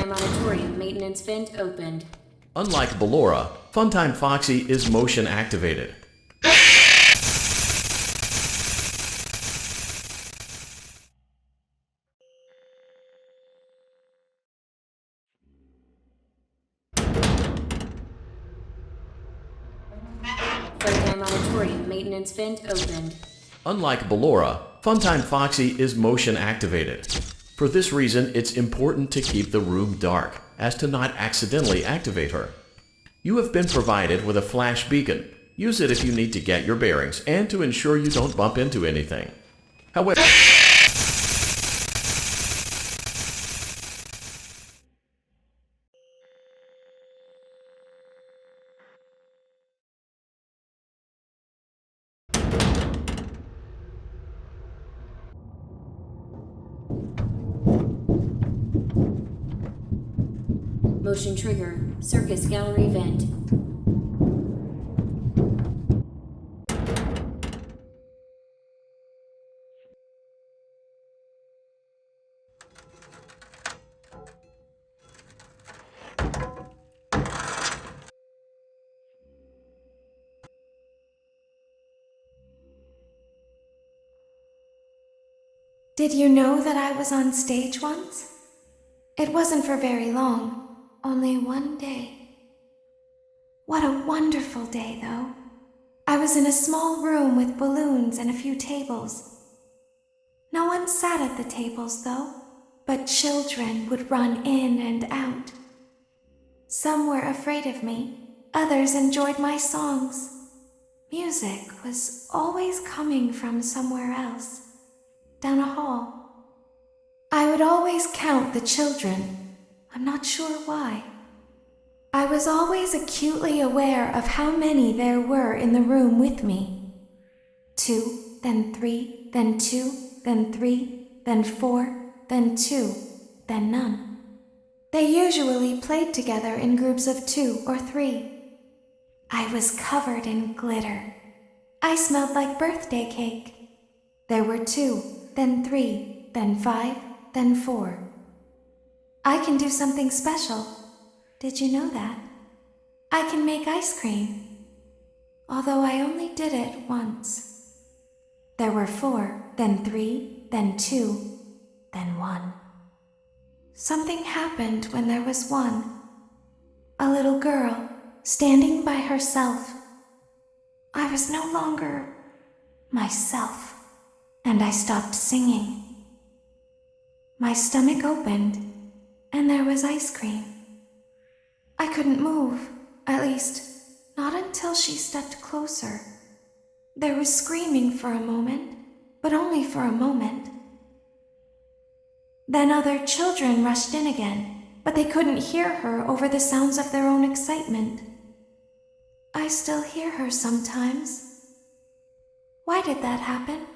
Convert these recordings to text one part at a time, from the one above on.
Freddy auditorium maintenance vent opened. Unlike Ballora, Funtime Foxy is motion activated. Freddy auditorium maintenance vent opened. Unlike Ballora, Funtime Foxy is motion activated. For this reason, it's important to keep the room dark, as to not accidentally activate her. You have been provided with a flash beacon. Use it if you need to get your bearings and to ensure you don't bump into anything. However, Motion trigger, circus gallery vent. Did you know that I was on stage once? It wasn't for very long, only one day. What a wonderful day, though. I was in a small room with balloons and a few tables. No one sat at the tables, though, but children would run in and out. Some were afraid of me, others enjoyed my songs. Music was always coming from somewhere else. Down a hall. I would always count the children. I'm not sure why. I was always acutely aware of how many there were in the room with me. 2, then 3, then 2, then 3, then 4, then 2, then none. They usually played together in groups of 2 or 3. I was covered in glitter. I smelled like birthday cake. There were 2. Then 3, then 5, then 4. I can do something special. Did you know that? I can make ice cream. Although I only did it once. There were 4, then 3, then 2, then 1. Something happened when there was 1. A little girl standing by herself. I was no longer myself. And I stopped singing. My stomach opened, and there was ice cream. I couldn't move, at least, not until she stepped closer. There was screaming for a moment, but only for a moment. Then other children rushed in again, but they couldn't hear her over the sounds of their own excitement. I still hear her sometimes. Why did that happen?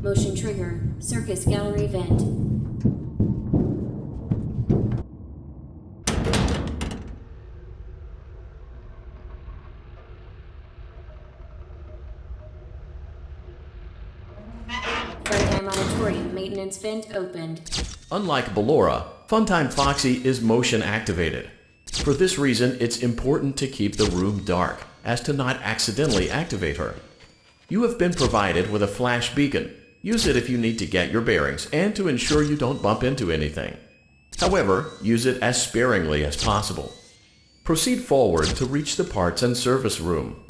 Motion trigger, circus gallery vent. Freddy auditorium maintenance vent opened. unlike Ballora, Funtime Foxy is motion activated. For this reason, it's important to keep the room dark, as to not accidentally activate her. You have been provided with a flash beacon. Use it if you need to get your bearings and to ensure you don't bump into anything. However, use it as sparingly as possible. Proceed forward to reach the parts and service room.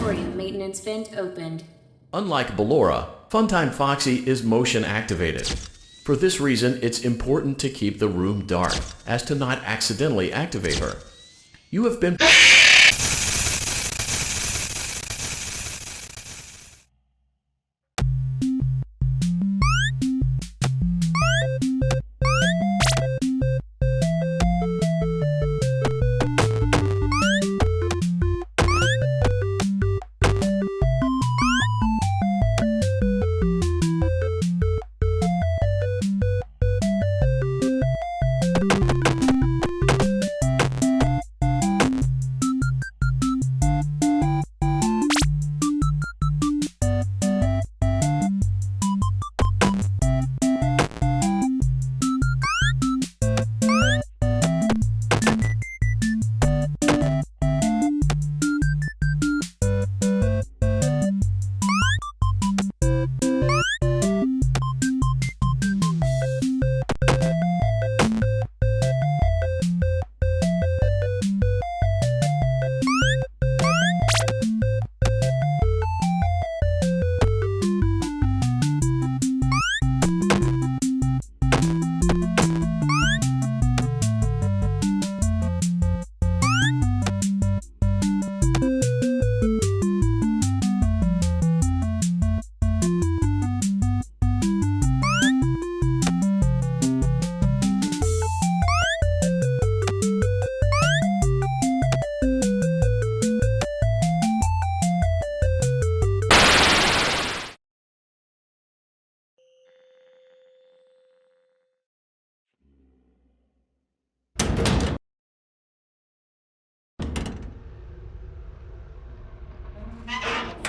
auditorium maintenance vent opened. Unlike Ballora, Funtime Foxy is motion activated. For this reason, it's important to keep the room dark, as to not accidentally activate her. You have been...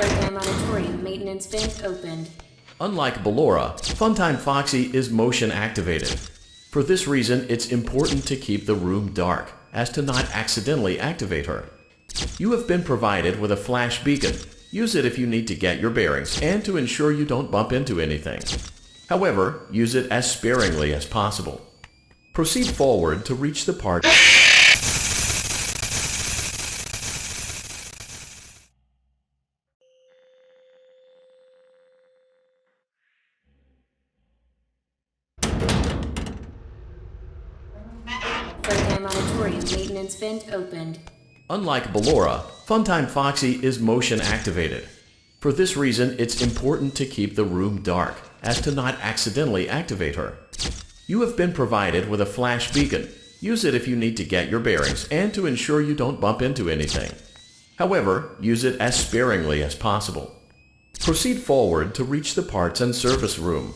Program auditorium maintenance vent opened. Unlike Ballora, Funtime Foxy is motion activated. For this reason, it's important to keep the room dark, as to not accidentally activate her. You have been provided with a flash beacon. Use it if you need to get your bearings and to ensure you don't bump into anything. However, use it as sparingly as possible. Proceed forward to reach the part. Program auditorium maintenance vent opened. Unlike Ballora, Funtime Foxy is motion activated. For this reason, it's important to keep the room dark, as to not accidentally activate her. You have been provided with a flash beacon. Use it if you need to get your bearings and to ensure you don't bump into anything. However, use it as sparingly as possible. Proceed forward to reach the parts and service room.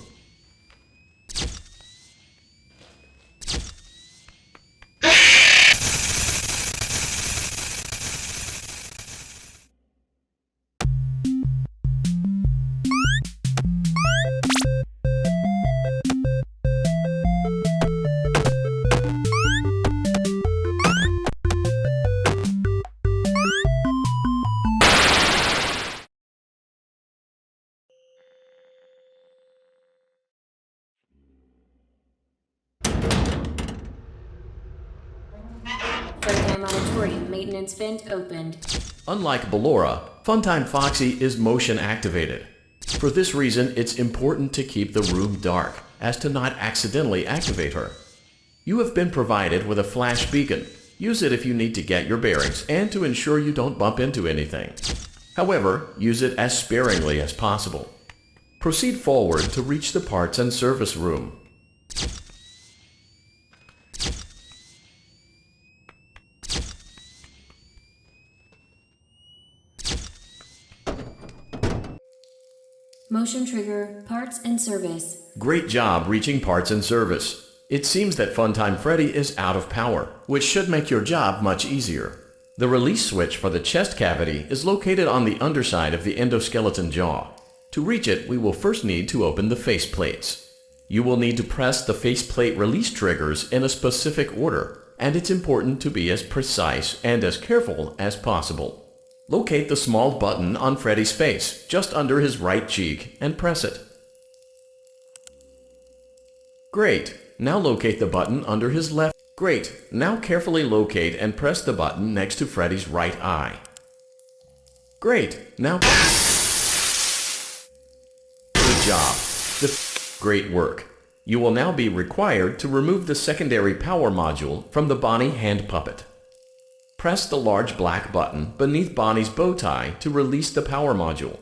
Program auditorium maintenance vent opened. Unlike Ballora, Funtime Foxy is motion activated. For this reason, it's important to keep the room dark, as to not accidentally activate her. You have been provided with a flash beacon. Use it if you need to get your bearings and to ensure you don't bump into anything. However, use it as sparingly as possible. Proceed forward to reach the parts and service room. Motion trigger, parts and service. Great job reaching parts and service. It seems that Funtime Freddy is out of power, which should make your job much easier. The release switch for the chest cavity is located on the underside of the endoskeleton jaw. To reach it, we will first need to open the face plates. You will need to press the faceplate release triggers in a specific order, and it's important to be as precise and as careful as possible. Locate the small button on Freddy's face, just under his right cheek, and press it. Great! Now locate the button under his left. Great! Now carefully locate and press the button next to Freddy's right eye. Great! Now... Good job! Great work! You will now be required to remove the secondary power module from the Bonnie hand puppet. Press the large black button beneath Bonnie's bow tie to release the power module.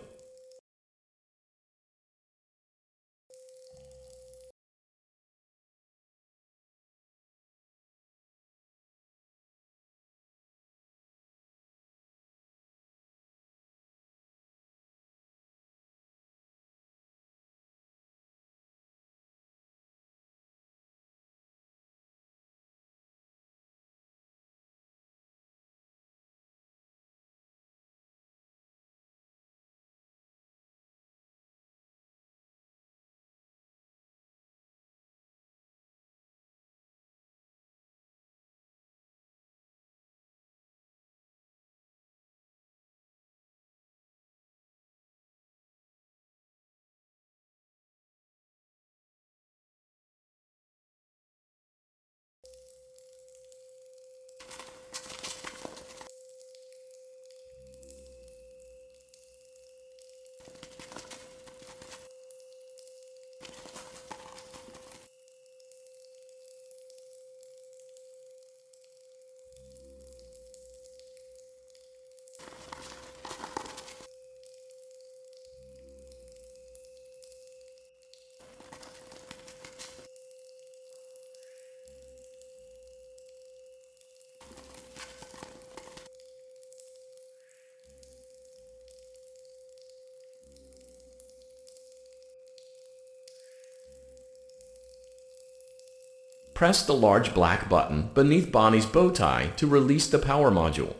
Press the large black button beneath Bonnie's bow tie to release the power module.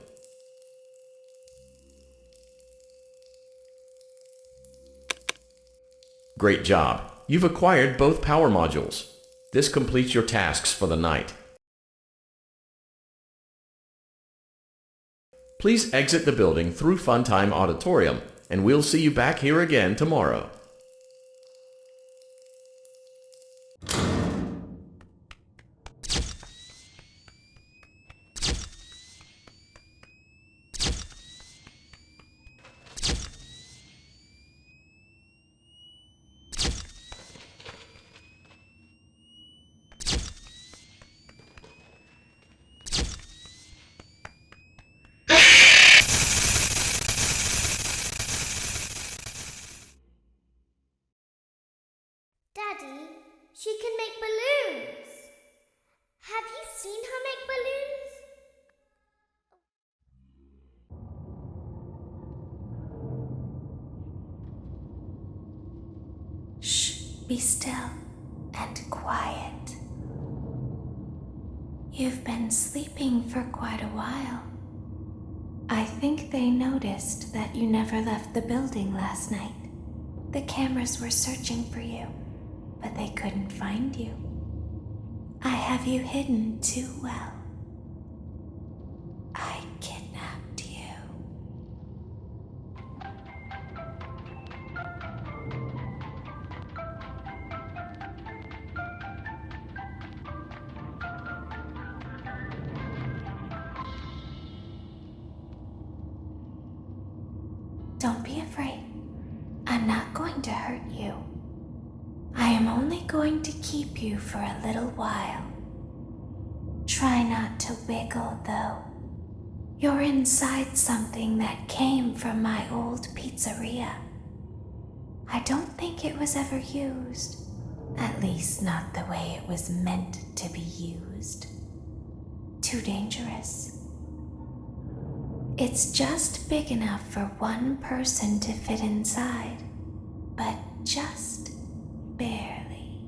Great job. You've acquired both power modules. This completes your tasks for the night. Please exit the building through Funtime Auditorium, and we'll see you back here again tomorrow. Daddy, she can make balloons. Have you seen her make balloons? Shh, be still and quiet. You've been sleeping for quite a while. I think they noticed that you never left the building last night. The cameras were searching for you, but they couldn't find you. I have you hidden too well. I kidnapped you. Don't be afraid. I'm not going to hurt you. I am only going to keep you for a little while. Try not to wiggle, though. You're inside something that came from my old pizzeria. I don't think it was ever used. At least not the way it was meant to be used. Too dangerous. It's just big enough for one person to fit inside, but just barely.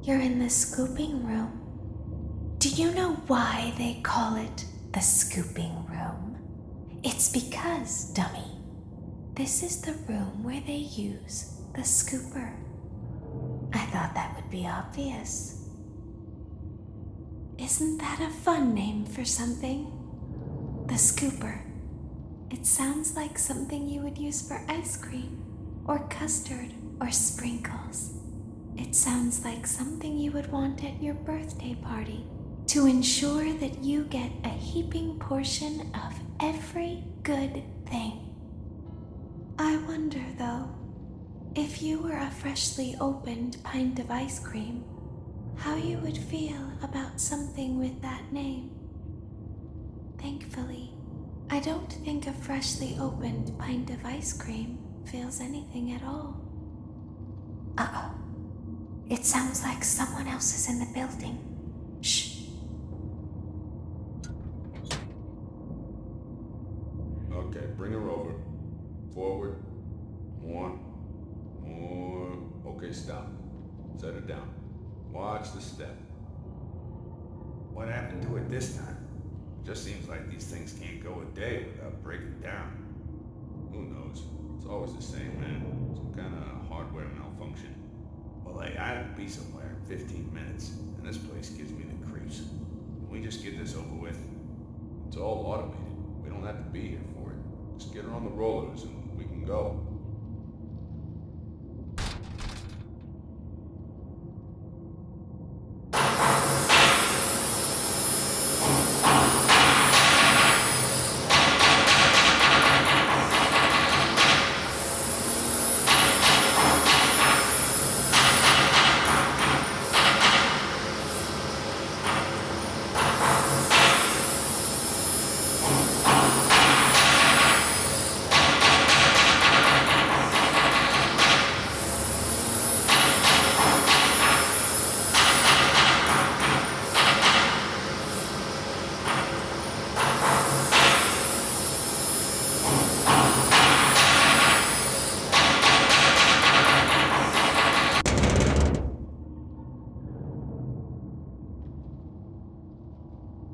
You're in the scooping room. Do you know why they call it the scooping room? It's because, dummy, this is the room where they use the scooper. I thought that would be obvious. Isn't that a fun name for something? The scooper. It sounds like something you would use for ice cream, or custard, or sprinkles. It sounds like something you would want at your birthday party to ensure that you get a heaping portion of every good thing. I wonder, though, if you were a freshly opened pint of ice cream, how you would feel about something with that name. Thankfully, I don't think a freshly opened pint of ice cream feels anything at all. Uh-oh. It sounds like someone else is in the building. Shh. Okay, bring her over. Forward. More. Okay, stop. Set her down. Watch the step. What happened to it this time? It just seems like these things can't go a day without breaking down. Who knows? It's always the same, man. Some kind of hardware malfunction. Well, I gotta be somewhere in 15 minutes, and this place gives me the creeps. Can we just get this over with? It's all automated. We don't have to be here for it. Just get her on the rollers and we can go.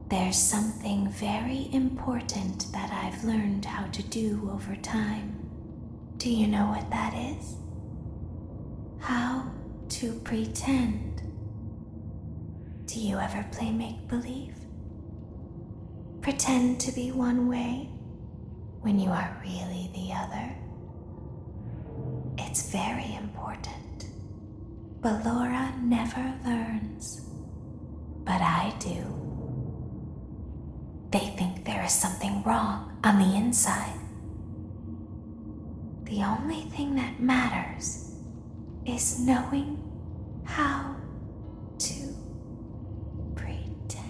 There's something very important that I've learned how to do over time. Do you know what that is? How to pretend. Do you ever play make-believe? Pretend to be one way when you are really the other? It's very important. But Laura never learns. But I do. They think there is something wrong on the inside. The only thing that matters is knowing how to pretend.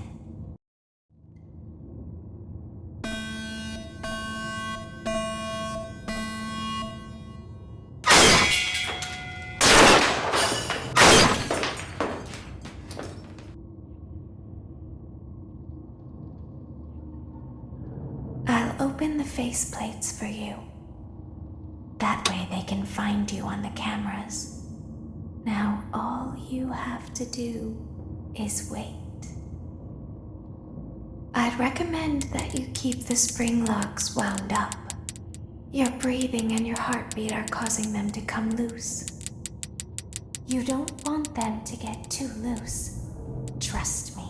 I'll open the faceplates for you. That way they can find you on the cameras. Now all you have to do is wait. I'd recommend that you keep the spring locks wound up. Your breathing and your heartbeat are causing them to come loose. You don't want them to get too loose. Trust me.